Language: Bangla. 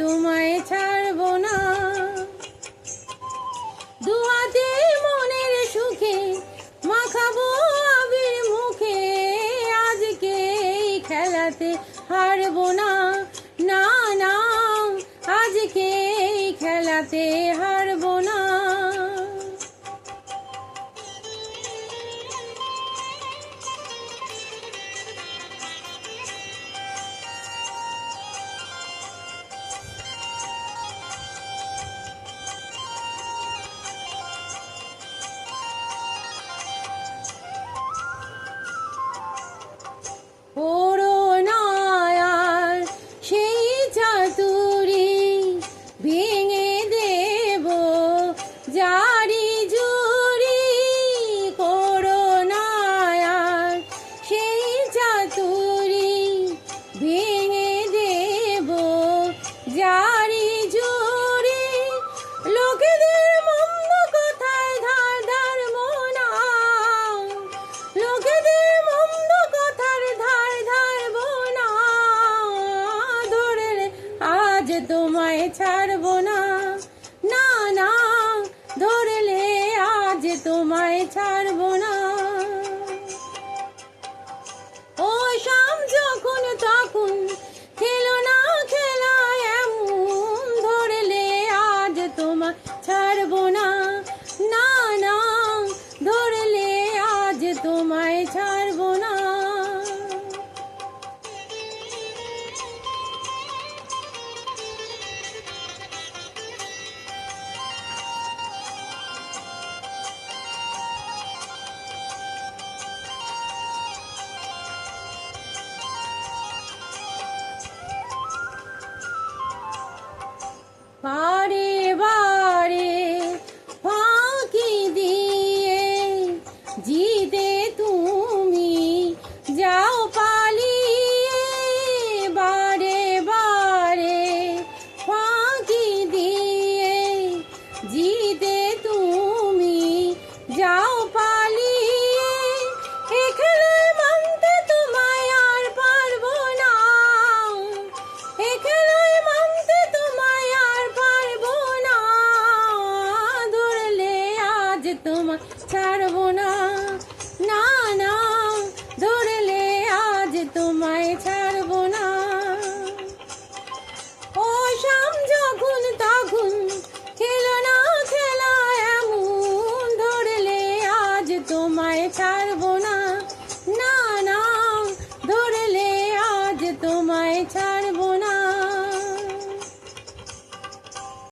তোমায় ছাড়বো না। দুহাতে মনের সুখে মাখাবো আবির মুখে, আজকে এই খেলাতে হারবো না, না না আজকে এই খেলাতে হারবো না। করোনার সেই চাতুরি ভেঙে দেব জারি জুরি, করোনার সেই চাতুরি ভেঙে দেব জারি জুরি। লোকেদের মন্দ কথায় ধার ধারবো না, লোকেদের মন্দ কথার ধার ধারবো না। ধরলে আজ তোমায় ছাড়বো না, না না ধরলে আজ তোমায় ছাড়বো